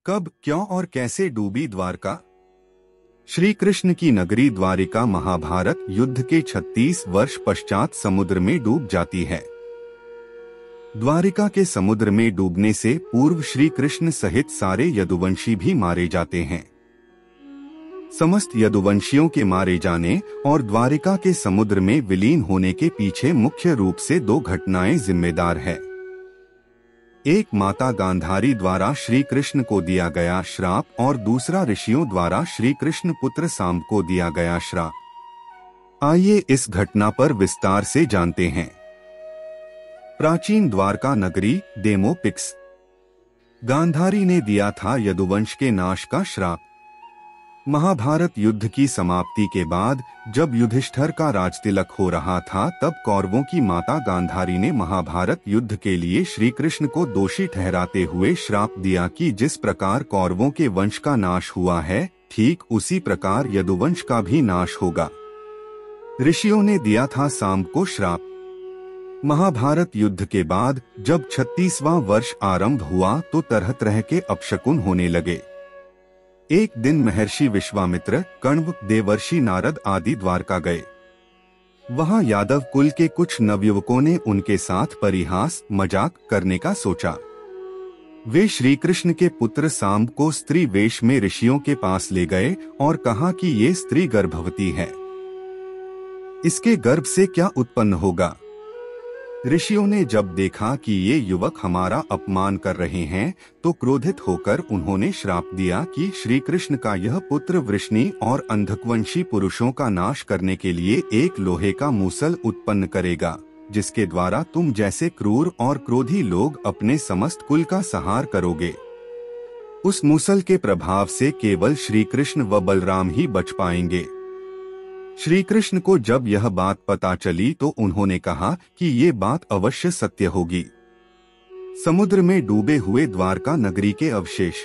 कब, क्यों और कैसे डूबी द्वारका? श्री कृष्ण की नगरी द्वारिका महाभारत युद्ध के 36 वर्ष पश्चात समुद्र में डूब जाती है। द्वारिका के समुद्र में डूबने से पूर्व श्री कृष्ण सहित सारे यदुवंशी भी मारे जाते हैं। समस्त यदुवंशियों के मारे जाने और द्वारिका के समुद्र में विलीन होने के पीछे मुख्य रूप से दो घटनाएं जिम्मेदार है। एक माता गांधारी द्वारा श्री कृष्ण को दिया गया श्राप और दूसरा ऋषियों द्वारा श्री कृष्ण पुत्र सांब को दिया गया श्राप। आइए इस घटना पर विस्तार से जानते हैं। प्राचीन द्वारका नगरी डेमोपिक्स। गांधारी ने दिया था यदुवंश के नाश का श्राप। महाभारत युद्ध की समाप्ति के बाद जब युधिष्ठिर का राजतिलक हो रहा था, तब कौरवों की माता गांधारी ने महाभारत युद्ध के लिए श्री कृष्ण को दोषी ठहराते हुए श्राप दिया कि जिस प्रकार कौरवों के वंश का नाश हुआ है, ठीक उसी प्रकार यदुवंश का भी नाश होगा। ऋषियों ने दिया था सांब को श्राप। महाभारत युद्ध के बाद जब 36वां वर्ष आरंभ हुआ तो तरह तरह के अपशकुन होने लगे। एक दिन महर्षि विश्वामित्र, कण्व, देवर्षि नारद आदि द्वारका गए। वहां यादव कुल के कुछ नवयुवकों ने उनके साथ परिहास मजाक करने का सोचा। वे श्री कृष्ण के पुत्र सांब को स्त्री वेश में ऋषियों के पास ले गए और कहा कि ये स्त्री गर्भवती है, इसके गर्भ से क्या उत्पन्न होगा। ऋषियों ने जब देखा कि ये युवक हमारा अपमान कर रहे हैं, तो क्रोधित होकर उन्होंने श्राप दिया कि श्री कृष्ण का यह पुत्र वृष्णि और अंधकवंशी पुरुषों का नाश करने के लिए एक लोहे का मूसल उत्पन्न करेगा, जिसके द्वारा तुम जैसे क्रूर और क्रोधी लोग अपने समस्त कुल का संहार करोगे। उस मूसल के प्रभाव से केवल श्री कृष्ण व बलराम ही बच पाएंगे। श्री कृष्ण को जब यह बात पता चली तो उन्होंने कहा कि ये बात अवश्य सत्य होगी। समुद्र में डूबे हुए द्वारका नगरी के अवशेष।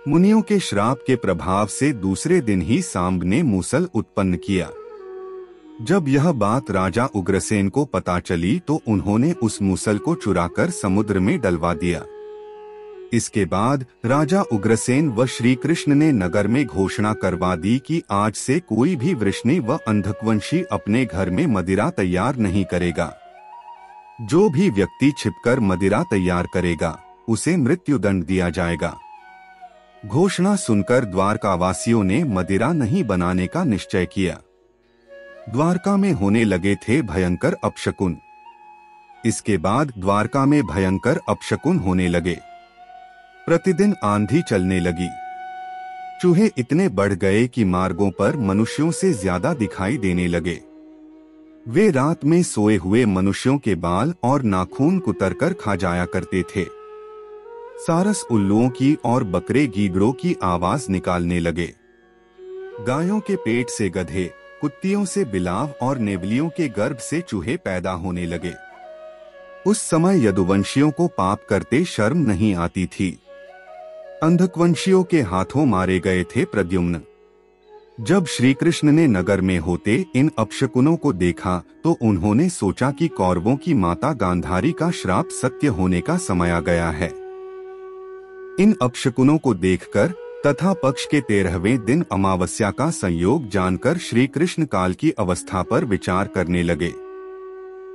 मुनियों के श्राप के प्रभाव से दूसरे दिन ही सांब ने मूसल उत्पन्न किया। जब यह बात राजा उग्रसेन को पता चली तो उन्होंने उस मूसल को चुराकर समुद्र में डलवा दिया। इसके बाद राजा उग्रसेन व श्री कृष्ण ने नगर में घोषणा करवा दी कि आज से कोई भी वृष्णि व अंधकवंशी अपने घर में मदिरा तैयार नहीं करेगा। जो भी व्यक्ति छिपकर मदिरा तैयार करेगा, उसे मृत्युदंड दिया जाएगा। घोषणा सुनकर द्वारकावासियों ने मदिरा नहीं बनाने का निश्चय किया। द्वारका में होने लगे थे भयंकर अपशकुन। इसके बाद द्वारका में भयंकर अपशकुन होने लगे। प्रतिदिन आंधी चलने लगी। चूहे इतने बढ़ गए कि मार्गों पर मनुष्यों से ज्यादा दिखाई देने लगे। वे रात में सोए हुए मनुष्यों के बाल और नाखून कुतरकर खा जाया करते थे। सारस उल्लुओं की और बकरे गीदड़ों की आवाज निकालने लगे। गायों के पेट से गधे, कुत्तियों से बिलाव और नेवलियों के गर्भ से चूहे पैदा होने लगे। उस समय यदुवंशियों को पाप करते शर्म नहीं आती थी। अंधकवंशियों के हाथों मारे गए थे प्रद्युम्न। जब श्री कृष्ण ने नगर में होते इन अपशकुनों को देखा तो उन्होंने सोचा कि कौरवों की माता गांधारी का श्राप सत्य होने का समय आ गया है। इन अपशकुनों को देखकर तथा पक्ष के 13वें दिन अमावस्या का संयोग जानकर श्री कृष्ण काल की अवस्था पर विचार करने लगे।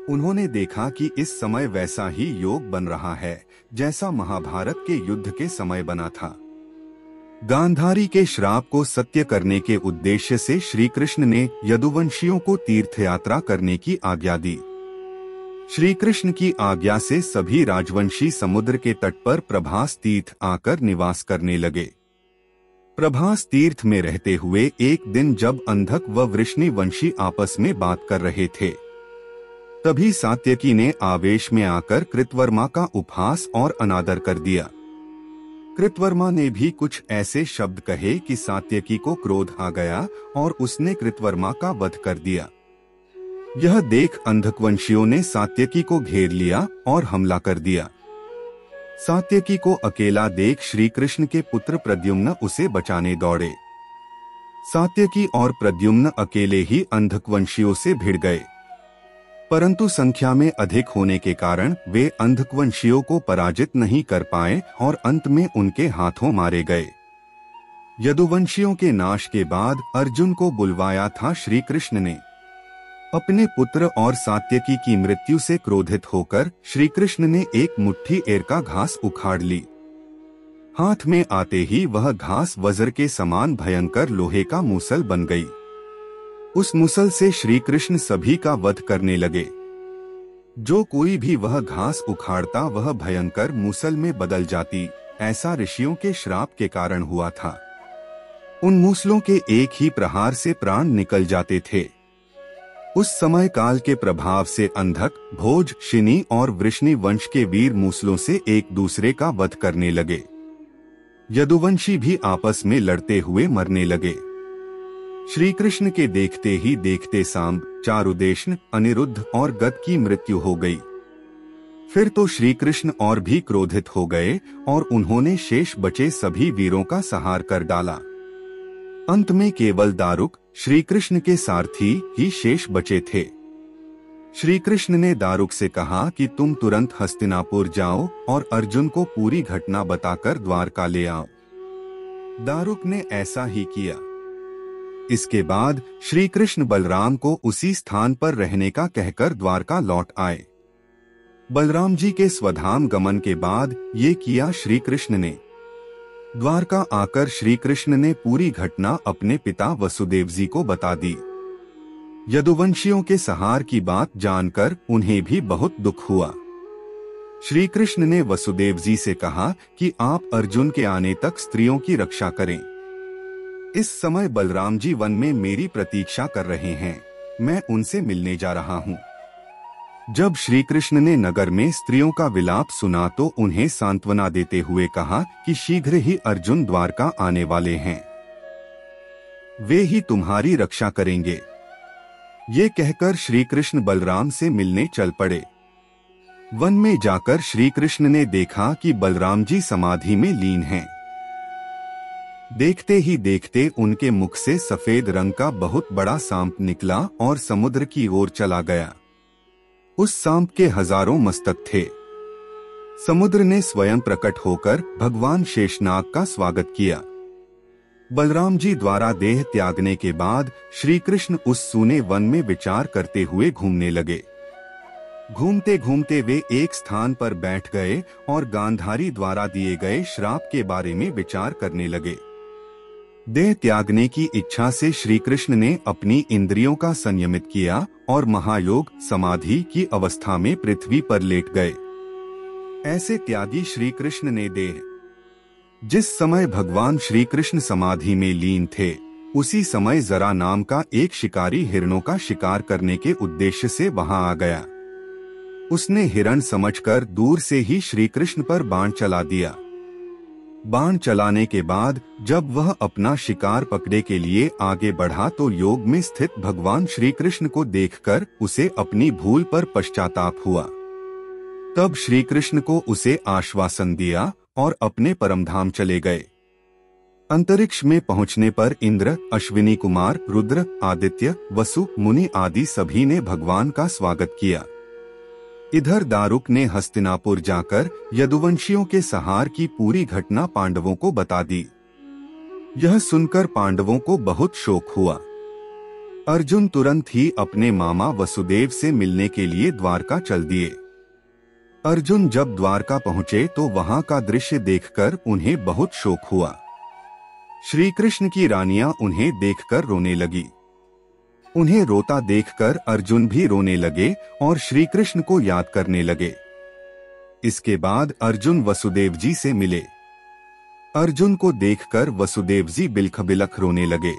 उन्होंने देखा कि इस समय वैसा ही योग बन रहा है जैसा महाभारत के युद्ध के समय बना था। गांधारी के श्राप को सत्य करने के उद्देश्य से श्री कृष्ण ने यदुवंशियों को तीर्थयात्रा करने की आज्ञा दी। श्री कृष्ण की आज्ञा से सभी राजवंशी समुद्र के तट पर प्रभास तीर्थ आकर निवास करने लगे। प्रभास तीर्थ में रहते हुए एक दिन जब अंधक व वृष्णि वंशी आपस में बात कर रहे थे, तभी सात्यकी ने आवेश में आकर कृतवर्मा का उपहास और अनादर कर दिया। कृतवर्मा ने भी कुछ ऐसे शब्द कहे कि सात्यकी को क्रोध आ गया और उसने कृतवर्मा का वध कर दिया। यह देख अंधकवंशियों ने सात्यकी को घेर लिया और हमला कर दिया। सात्यकी को अकेला देख श्री कृष्ण के पुत्र प्रद्युम्न उसे बचाने दौड़े। सात्यकी और प्रद्युम्न अकेले ही अंधकवंशियों से भिड़ गए। परंतु संख्या में अधिक होने के कारण वे अंधकवंशियों को पराजित नहीं कर पाए और अंत में उनके हाथों मारे गए। यदुवंशियों के नाश के बाद अर्जुन को बुलवाया था श्री कृष्ण ने। अपने पुत्र और सात्यकी की मृत्यु से क्रोधित होकर श्री कृष्ण ने एक मुट्ठी एरका घास उखाड़ ली। हाथ में आते ही वह घास वज्र के समान भयंकर लोहे का मूसल बन गई। उस मूसल से श्री कृष्ण सभी का वध करने लगे। जो कोई भी वह घास उखाड़ता वह भयंकर मूसल में बदल जाती। ऐसा ऋषियों के श्राप के कारण हुआ था। उन मूसलों के एक ही प्रहार से प्राण निकल जाते थे। उस समय काल के प्रभाव से अंधक, भोज, शिनी और वृष्णि वंश के वीर मूसलों से एक दूसरे का वध करने लगे। यदुवंशी भी आपस में लड़ते हुए मरने लगे। श्री कृष्ण के देखते ही देखते सांब, चारुदेशन, अनिरुद्ध और गद की मृत्यु हो गई। फिर तो श्री कृष्ण और भी क्रोधित हो गए और उन्होंने शेष बचे सभी वीरों का संहार कर डाला। अंत में केवल दारुक, श्री कृष्ण के सारथी ही शेष बचे थे। श्री कृष्ण ने दारुक से कहा कि तुम तुरंत हस्तिनापुर जाओ और अर्जुन को पूरी घटना बताकर द्वारका ले आओ। दारुक ने ऐसा ही किया। इसके बाद श्री कृष्ण बलराम को उसी स्थान पर रहने का कहकर द्वारका लौट आए। बलराम जी के स्वधाम गमन के बाद ये किया श्री कृष्ण ने। द्वारका आकर श्री कृष्ण ने पूरी घटना अपने पिता वसुदेव जी को बता दी। यदुवंशियों के संहार की बात जानकर उन्हें भी बहुत दुख हुआ। श्री कृष्ण ने वसुदेव जी से कहा कि आप अर्जुन के आने तक स्त्रियों की रक्षा करें। इस समय बलराम जी वन में मेरी प्रतीक्षा कर रहे हैं। मैं उनसे मिलने जा रहा हूँ। जब श्री कृष्ण ने नगर में स्त्रियों का विलाप सुना तो उन्हें सांत्वना देते हुए कहा कि शीघ्र ही अर्जुन द्वारका आने वाले हैं। वे ही तुम्हारी रक्षा करेंगे। ये कहकर श्री कृष्ण बलराम से मिलने चल पड़े। वन में जाकर श्री कृष्ण ने देखा कि बलराम जी समाधि में लीन हैं। देखते ही देखते उनके मुख से सफेद रंग का बहुत बड़ा सांप निकला और समुद्र की ओर चला गया। उस सांप के हजारों मस्तक थे। समुद्र ने स्वयं प्रकट होकर भगवान शेषनाग का स्वागत किया। बलराम जी द्वारा देह त्यागने के बाद श्री कृष्ण उस सूने वन में विचार करते हुए घूमने लगे। घूमते घूमते वे एक स्थान पर बैठ गए और गांधारी द्वारा दिए गए श्राप के बारे में विचार करने लगे। देह त्यागने की इच्छा से श्री कृष्ण ने अपनी इंद्रियों का संयमित किया और महायोग समाधि की अवस्था में पृथ्वी पर लेट गए। ऐसे त्यागी श्री कृष्ण ने देह जिस समय भगवान श्री कृष्ण समाधि में लीन थे उसी समय जरा नाम का एक शिकारी हिरणों का शिकार करने के उद्देश्य से वहां आ गया। उसने हिरण समझकर दूर से ही श्री कृष्ण पर बाण चला दिया। बाण चलाने के बाद जब वह अपना शिकार पकड़े के लिए आगे बढ़ा तो योग में स्थित भगवान श्री कृष्ण को देखकर उसे अपनी भूल पर पश्चाताप हुआ। तब श्री कृष्ण को उसे आश्वासन दिया और अपने परमधाम चले गए। अंतरिक्ष में पहुंचने पर इंद्र, अश्विनी कुमार, रुद्र, आदित्य, वसु, मुनि आदि सभी ने भगवान का स्वागत किया। इधर दारुक ने हस्तिनापुर जाकर यदुवंशियों के संहार की पूरी घटना पांडवों को बता दी। यह सुनकर पांडवों को बहुत शोक हुआ। अर्जुन तुरंत ही अपने मामा वसुदेव से मिलने के लिए द्वारका चल दिए। अर्जुन जब द्वारका पहुंचे तो वहां का दृश्य देखकर उन्हें बहुत शोक हुआ। श्री कृष्ण की रानियां उन्हें देखकर रोने लगी। उन्हें रोता देखकर अर्जुन भी रोने लगे और श्री कृष्ण को याद करने लगे। इसके बाद अर्जुन वसुदेव जी से मिले। अर्जुन को देखकर वसुदेव जी बिलख-बिलख रोने लगे।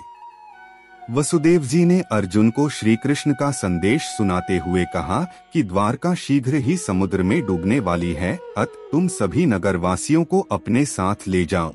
वसुदेव जी ने अर्जुन को श्री कृष्ण का संदेश सुनाते हुए कहा कि द्वारका शीघ्र ही समुद्र में डूबने वाली है, अत तुम सभी नगरवासियों को अपने साथ ले जाओ।